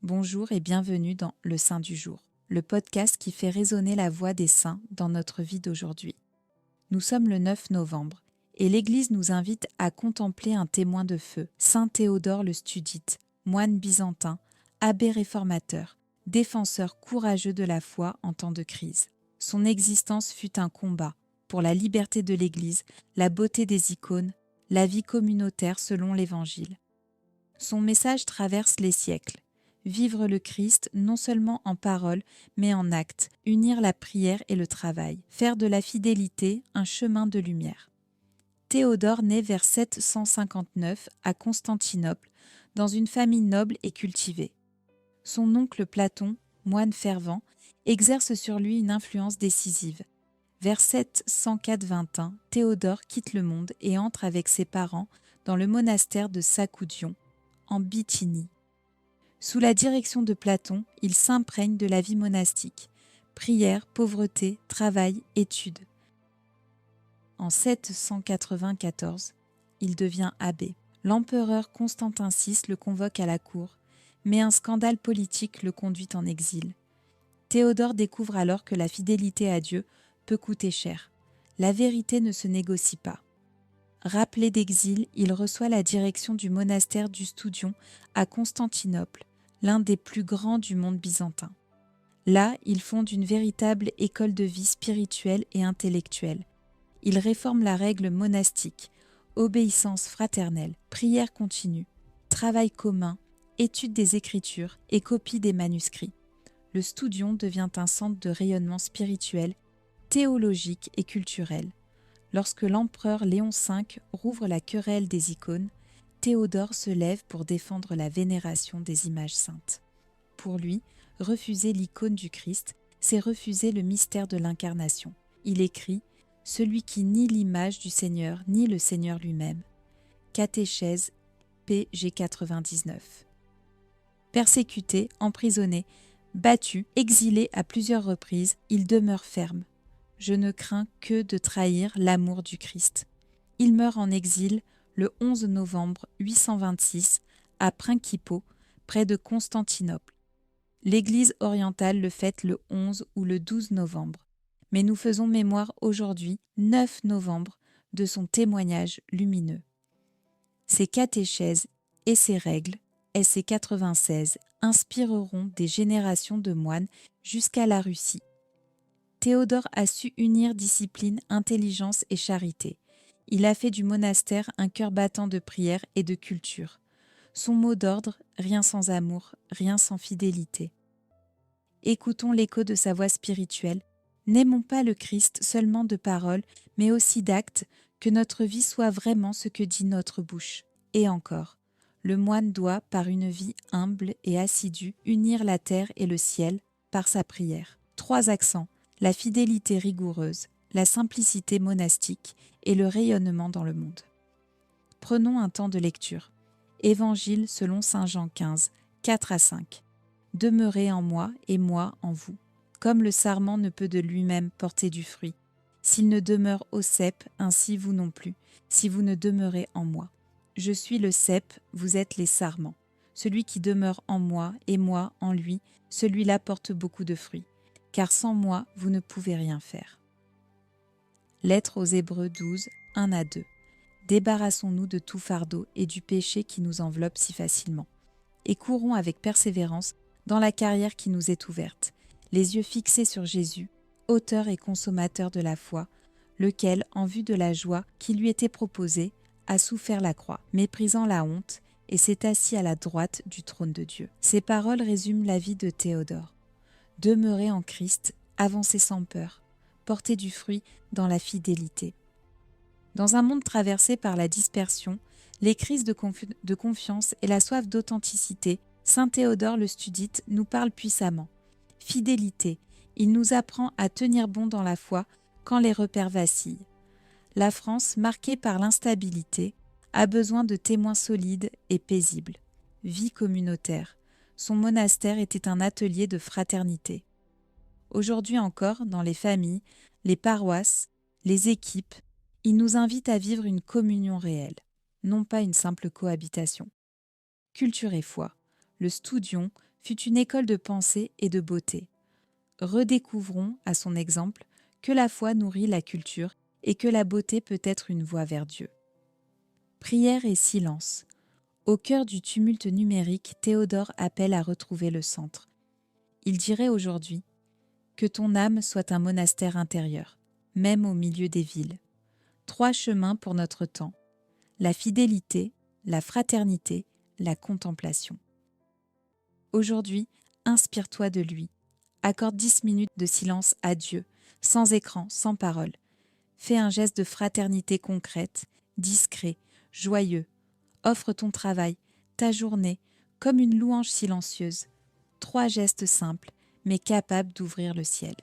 Bonjour et bienvenue dans Le Saint du jour, le podcast qui fait résonner la voix des saints dans notre vie d'aujourd'hui. Nous sommes le 9 novembre et l'Église nous invite à contempler un témoin de feu, Saint Théodore le Studite, moine byzantin, abbé réformateur, défenseur courageux de la foi en temps de crise. Son existence fut un combat pour la liberté de l'Église, la beauté des icônes, la vie communautaire selon l'Évangile. Son message traverse les siècles. Vivre le Christ non seulement en parole, mais en acte, unir la prière et le travail, faire de la fidélité un chemin de lumière. Théodore naît vers 759 à Constantinople, dans une famille noble et cultivée. Son oncle Platon, moine fervent, exerce sur lui une influence décisive. Vers 704-21, Théodore quitte le monde et entre avec ses parents dans le monastère de Sacoudion, en Bithynie. Sous la direction de Platon, il s'imprègne de la vie monastique, prière, pauvreté, travail, études. En 794, il devient abbé. L'empereur Constantin VI le convoque à la cour, mais un scandale politique le conduit en exil. Théodore découvre alors que la fidélité à Dieu peut coûter cher. La vérité ne se négocie pas. Rappelé d'exil, il reçoit la direction du monastère du Studion à Constantinople, l'un des plus grands du monde byzantin. Là, il fonde une véritable école de vie spirituelle et intellectuelle. Il réforme la règle monastique, obéissance fraternelle, prière continue, travail commun, étude des Écritures et copie des manuscrits. Le Studion devient un centre de rayonnement spirituel, théologique et culturel. Lorsque l'empereur Léon V rouvre la querelle des icônes, Théodore se lève pour défendre la vénération des images saintes. Pour lui, refuser l'icône du Christ, c'est refuser le mystère de l'incarnation. Il écrit « Celui qui nie l'image du Seigneur, nie le Seigneur lui-même ». Catéchèse pg 99. Persécuté, emprisonné, battu, exilé à plusieurs reprises, il demeure ferme. Je ne crains que de trahir l'amour du Christ. Il meurt en exil le 11 novembre 826 à Principaux, près de Constantinople. L'Église orientale le fête le 11 ou le 12 novembre, mais nous faisons mémoire aujourd'hui, 9 novembre, de son témoignage lumineux. Ses catéchèses et ses règles, SC 96, inspireront des générations de moines jusqu'à la Russie. Théodore a su unir discipline, intelligence et charité. Il a fait du monastère un cœur battant de prière et de culture. Son mot d'ordre, rien sans amour, rien sans fidélité. Écoutons l'écho de sa voix spirituelle. N'aimons pas le Christ seulement de parole, mais aussi d'actes, que notre vie soit vraiment ce que dit notre bouche. Et encore, le moine doit, par une vie humble et assidue, unir la terre et le ciel par sa prière. 3 accents. La fidélité rigoureuse, la simplicité monastique et le rayonnement dans le monde. Prenons un temps de lecture. Évangile selon saint Jean 15, 4-5. Demeurez en moi et moi en vous. Comme le sarment ne peut de lui-même porter du fruit, s'il ne demeure au cep, ainsi vous non plus, si vous ne demeurez en moi. Je suis le cep, vous êtes les sarments. Celui qui demeure en moi et moi en lui, celui-là porte beaucoup de fruits. Car sans moi, vous ne pouvez rien faire. Lettre aux Hébreux 12, 1-2. Débarrassons-nous de tout fardeau et du péché qui nous enveloppe si facilement, et courons avec persévérance dans la carrière qui nous est ouverte, les yeux fixés sur Jésus, auteur et consommateur de la foi, lequel, en vue de la joie qui lui était proposée, a souffert la croix, méprisant la honte, et s'est assis à la droite du trône de Dieu. Ces paroles résument la vie de Théodore. Demeurer en Christ, avancer sans peur, porter du fruit dans la fidélité. Dans un monde traversé par la dispersion, les crises de confiance et la soif d'authenticité, saint Théodore le Studite nous parle puissamment. Fidélité, il nous apprend à tenir bon dans la foi quand les repères vacillent. La France, marquée par l'instabilité, a besoin de témoins solides et paisibles. Vie communautaire. Son monastère était un atelier de fraternité. Aujourd'hui encore, dans les familles, les paroisses, les équipes, il nous invite à vivre une communion réelle, non pas une simple cohabitation. Culture et foi. Le Studion fut une école de pensée et de beauté. Redécouvrons, à son exemple, que la foi nourrit la culture et que la beauté peut être une voie vers Dieu. Prière et silence. Au cœur du tumulte numérique, Théodore appelle à retrouver le centre. Il dirait aujourd'hui que ton âme soit un monastère intérieur, même au milieu des villes. 3 chemins pour notre temps: la fidélité, la fraternité, la contemplation. Aujourd'hui, inspire-toi de lui. Accorde 10 minutes de silence à Dieu, sans écran, sans parole. Fais un geste de fraternité concrète, discret, joyeux. Offre ton travail, ta journée, comme une louange silencieuse. 3 gestes simples, mais capables d'ouvrir le ciel.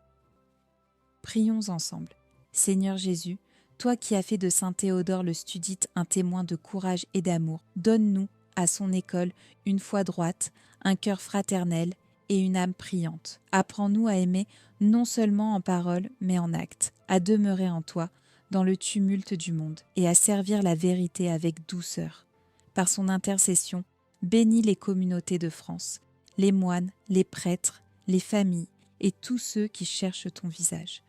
Prions ensemble. Seigneur Jésus, toi qui as fait de saint Théodore le Studite un témoin de courage et d'amour, donne-nous, à son école, une foi droite, un cœur fraternel et une âme priante. Apprends-nous à aimer non seulement en parole, mais en acte, à demeurer en toi, dans le tumulte du monde, et à servir la vérité avec douceur. Par son intercession, bénis les communautés de France, les moines, les prêtres, les familles et tous ceux qui cherchent ton visage.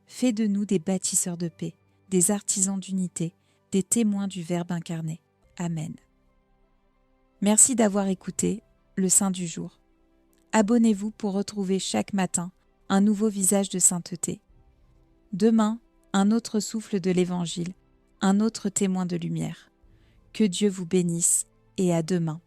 Fais de nous des bâtisseurs de paix, des artisans d'unité, des témoins du Verbe incarné. Amen. Merci d'avoir écouté le Saint du jour. Abonnez-vous pour retrouver chaque matin un nouveau visage de sainteté. Demain, un autre souffle de l'Évangile, un autre témoin de lumière. Que Dieu vous bénisse et à demain.